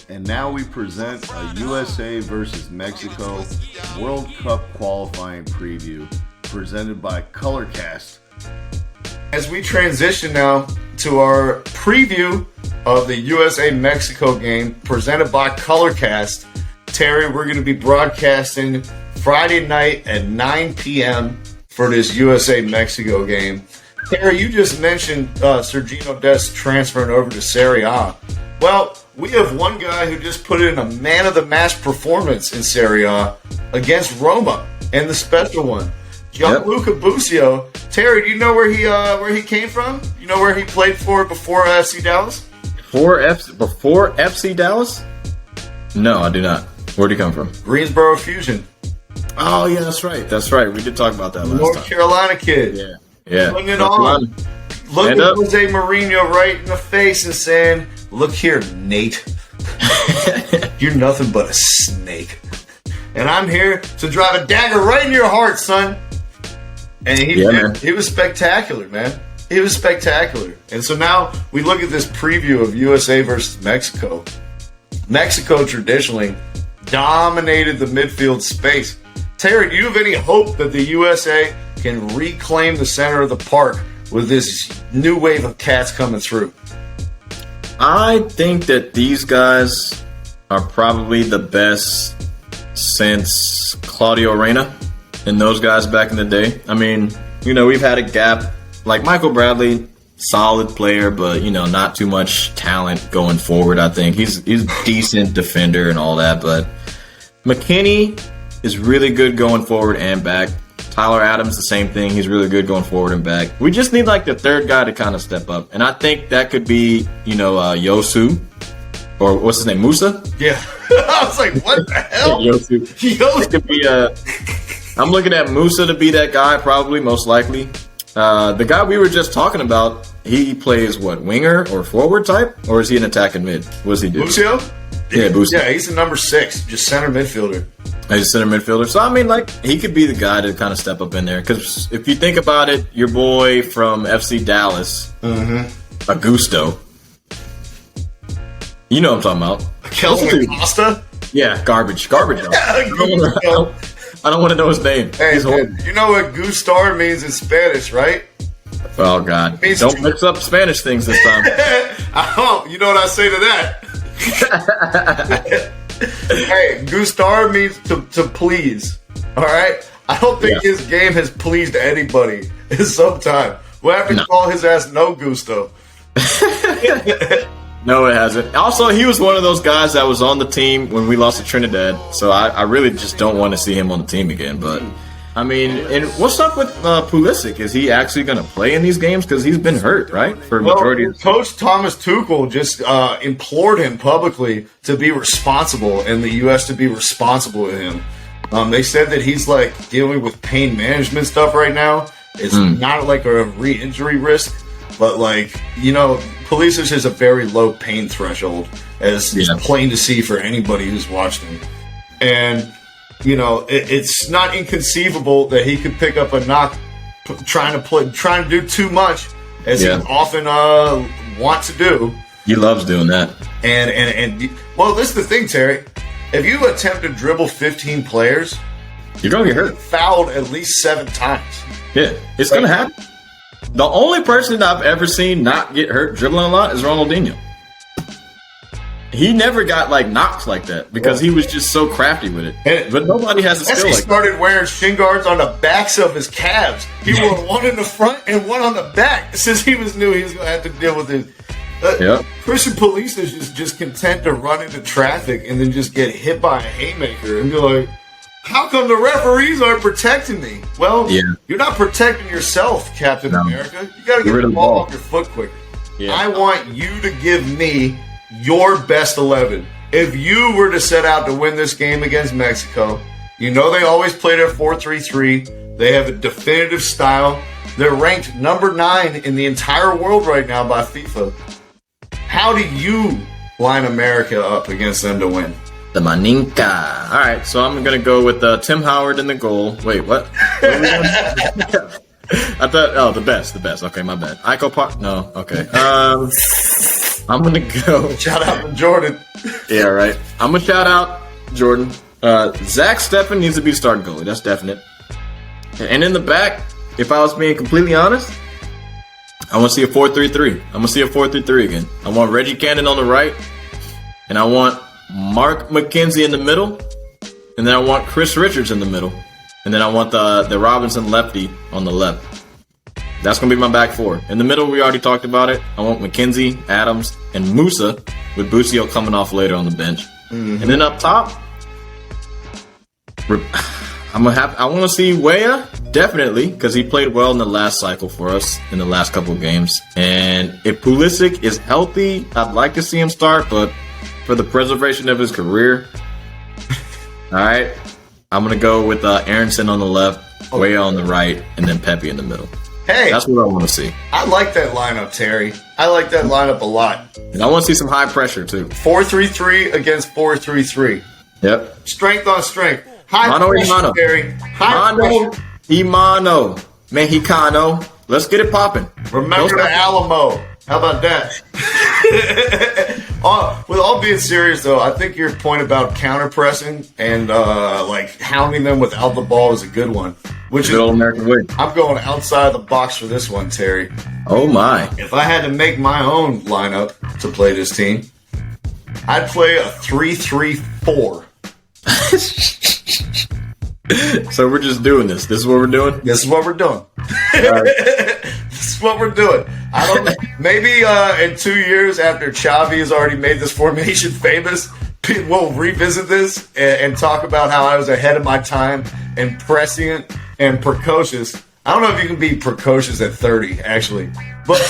And now we present a USA versus Mexico World Cup qualifying preview presented by Colorcast. As we transition now to our preview of the USA-Mexico game presented by Colorcast, Terry, we're going to be broadcasting Friday night at 9 p.m. for this USA-Mexico game. Terry, you just mentioned Sergino Dest transferring over to Serie A. Well, we have one guy who just put in a man-of-the-match performance in Serie A against Roma, and the special one, Gianluca Busio. Terry, do you know where he came from? You know where he played for before FC Dallas? Before FC Dallas? No, I do not. Where'd he come from? Greensboro Fusion. Oh, yeah, that's right. That's right. We did talk about that last time. North Carolina kid. Yeah. Putting it on. Looking Jose Mourinho right in the face and saying, "Look here, Nate. You're nothing but a snake. And I'm here to drive a dagger right in your heart, son." And he was spectacular, man. He was spectacular. And so now we look at this preview of USA versus Mexico. Mexico traditionally dominated the midfield space. Terry, do you have any hope that the USA can reclaim the center of the park with this new wave of cats coming through? I think that these guys are probably the best since Claudio Reyna and those guys back in the day. I mean, we've had a gap. Like Michael Bradley, solid player, but, not too much talent going forward, I think. He's a decent defender and all that, but McKinney is really good going forward and back. Tyler Adams, the same thing. He's really good going forward and back. We just need the third guy to kind of step up. And I think that could be, Yosu. Or what's his name? Musa? Yeah. I was like, what the hell? Yosu. It could be, I'm looking at Musa to be that guy, probably, most likely. The guy we were just talking about, he plays what, winger or forward type? Or is he an attacking mid? What does he do? Busio? Yeah, Busio. Yeah, he's a number 6, just center midfielder. He's a center midfielder. So, I mean, he could be the guy to kind of step up in there. Because if you think about it, your boy from FC Dallas, Augusto, you know what I'm talking about. Kelvin Costa? Yeah, garbage. I don't want to know his name. Hey, man, you know what Gustar means in Spanish, right? Oh, God. Don't mix up Spanish things this time. You know what I say to that? Hey, Gustar means to please. All right? I don't think his game has pleased anybody in some time. We'll have to call his ass No Gusto. No, it hasn't. Also, he was one of those guys that was on the team when we lost to Trinidad, so I really just don't want to see him on the team again. But, I mean, and what's up with Pulisic? Is he actually going to play in these games? Because he's been hurt, right? For majority of the Coach Thomas Tuchel just implored him publicly to be responsible and the U.S. to be responsible with him. They said that he's, dealing with pain management stuff right now. It's not a re-injury risk, but, Pulisic has a very low pain threshold, as is plain to see for anybody who's watched him. And, it's not inconceivable that he could pick up a knock trying to do too much, as he often wants to do. He loves doing that. And well, this is the thing, Terry. If you attempt to dribble 15 players, you're going to get hurt. Fouled at least 7 times. Yeah, it's going to happen. The only person I've ever seen not get hurt dribbling a lot is Ronaldinho. He never got knocks like that because he was just so crafty with it. But nobody has a skill like that. He started wearing shin guards on the backs of his calves. He wore one in the front and one on the back since he knew he was going to have to deal with it. Christian Pulisic is just content to run into traffic and then just get hit by a haymaker and be like, how come the referees aren't protecting me? Well, you're not protecting yourself, Captain America. You got to get the ball off your foot quicker. Yeah. I want you to give me your best 11. If you were to set out to win this game against Mexico, they always play their 4-3-3. They have a definitive style. They're ranked number 9 in the entire world right now by FIFA. How do you line America up against them to win? The Maninka. All right, so I'm going to go with Tim Howard in the goal. Wait, what? I thought, the best. Okay, my bad. Iko Park? No, okay. I'm going to go. Shout out to Jordan. Yeah, right. I'm going to shout out Jordan. Zach Steffen needs to be the starting goalie. That's definite. And in the back, if I was being completely honest, I want to see a 4-3-3. I'm going to see a 4-3-3 again. I want Reggie Cannon on the right, and I want Mark McKenzie in the middle, and then I want Chris Richards in the middle, and then I want the Robinson lefty on the left. That's going to be my back four. In the middle, we already talked about it. I want McKenzie, Adams, and Musa, with Busio coming off later on the bench. Mm-hmm. And then up top, I want to see Weah, definitely, because he played well in the last cycle for us in the last couple of games. And if Pulisic is healthy, I'd like to see him start, but for the preservation of his career, all right, I'm going to go with Aronson on the left, Weah on the right, and then Pepe in the middle. Hey, that's what I want to see. I like that lineup, Terry. I like that lineup a lot. And I want to see some high pressure, too. 4-3-3 against 4-3-3. Yep. Strength on strength. High Mano pressure, Imano. Terry. High Mano pressure. Imano. Mexicano. Let's get it popping. Remember the Alamo. How about that? With all being serious, though, I think your point about counter pressing and hounding them without the ball is a good one. Which good old American way. I'm going outside the box for this one, Terry. Oh my! If I had to make my own lineup to play this team, I'd play a 3-3-4. So we're just doing this. This is what we're doing? This is what we're doing. Right. This is what we're doing. I don't know. Maybe in 2 years after Xavi has already made this formation famous, we'll revisit this and talk about how I was ahead of my time and prescient and precocious. I don't know if you can be precocious at 30, actually. But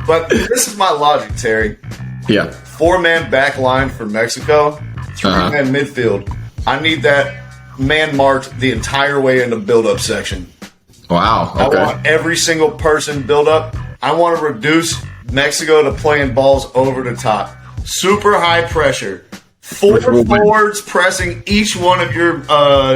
but this is my logic, Terry. Yeah. 4-man back line for Mexico, 3-man midfield. I need that man marked the entire way in the build-up section. Wow. Okay. I want every single person build up. I want to reduce Mexico to playing balls over the top. Super high pressure. 4 forwards pressing each one of your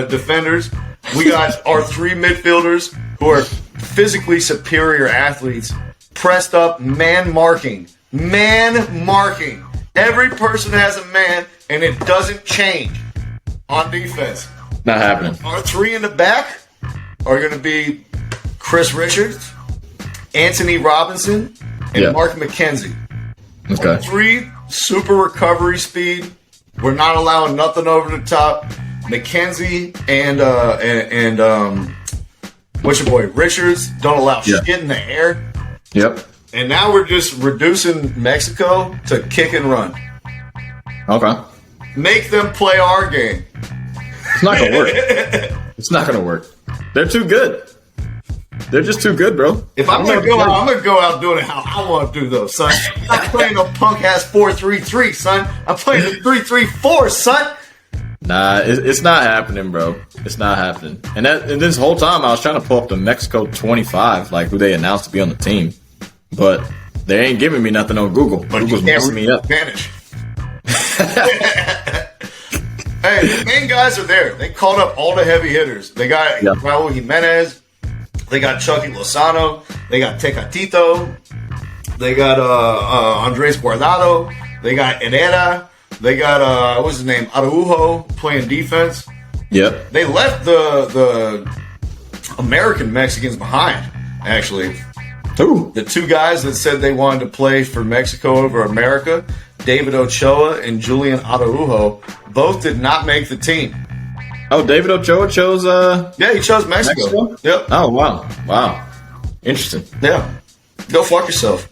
defenders. We got our 3 midfielders who are physically superior athletes. Pressed up, man marking. Man marking. Every person has a man, and it doesn't change on defense. Not happening. Our 3 in the back are going to be Chris Richards, Anthony Robinson, and Mark McKenzie. Okay. 3, super recovery speed. We're not allowing nothing over the top. McKenzie and what's your boy Richards don't allow shit in the air. Yep. And now we're just reducing Mexico to kick and run. Okay. Make them play our game. It's not gonna work. It's not gonna work. They're too good. They're just too good, bro. If I'm gonna go out, I'm gonna go out doing it how I want to do, though, son. I'm not playing no punk ass 4-3-3, son. I'm playing the 3-3-4, son. Nah, it's not happening, bro. It's not happening. And this whole time, I was trying to pull up the Mexico 25, like who they announced to be on the team, but they ain't giving me nothing on Google. But Google's messing me up. Spanish. Hey, the main guys are there. They called up all the heavy hitters. They got Raul Jimenez. They got Chucky Lozano. They got Tecatito. They got Andres Guardado. They got Herrera. They got, what's his name, Araujo playing defense. Yep. They left the American Mexicans behind, actually. Who? The 2 guys that said they wanted to play for Mexico over America, David Ochoa and Julian Araujo, both did not make the team. Oh, David Ochoa chose... Yeah, he chose Mexico. Yep. Oh, wow. Wow. Interesting. Yeah. Go fuck yourself.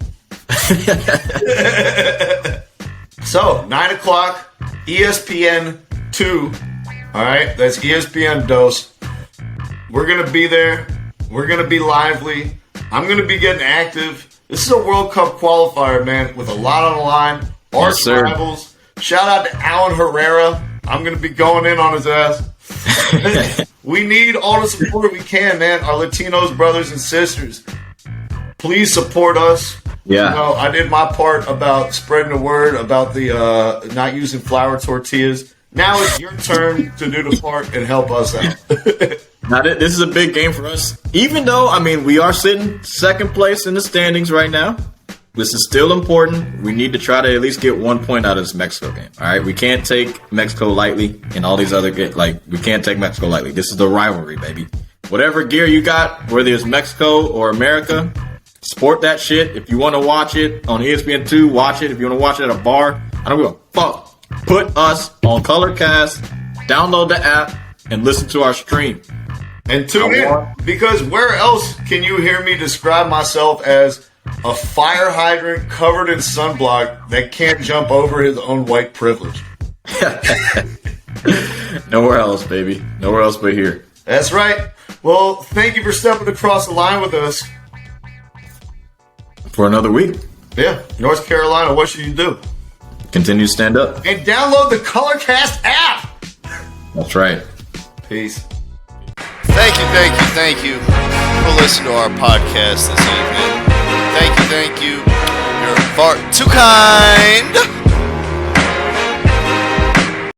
So, 9 o'clock, ESPN 2. All right, that's ESPN Dos. We're going to be there. We're going to be lively. I'm going to be getting active. This is a World Cup qualifier, man, with a lot on the line. Arch rivals. Shout out to Alan Herrera. I'm going to be going in on his ass. We need all the support we can, man. Our Latinos, brothers and sisters. Please support us. Yeah. You know, I did my part about spreading the word about the not using flour tortillas. Now it's your turn to do the part and help us out. Now, this is a big game for us. Even though, I mean, we are sitting second place in the standings right now. This is still important. We need to try to at least get 1 point out of this Mexico game. All right, we can't take Mexico lightly, and all these other games. Like, we can't take Mexico lightly. This is the rivalry, baby. Whatever gear you got, whether it's Mexico or America, support that shit. If you want to watch it on ESPN2, watch it. If you want to watch it at a bar, I don't give a fuck. Put us on Colorcast, download the app, and listen to our stream. And tune in, because where else can you hear me describe myself as a fire hydrant covered in sunblock that can't jump over his own white privilege? Nowhere else, baby. Nowhere else but here. That's right. Well, thank you for stepping across the line with us. For another week. Yeah, North Carolina, what should you do? Continue to stand up. And download the Colorcast app. That's right. Peace. Thank you for listening to our podcast this evening. Thank you. You're far too kind.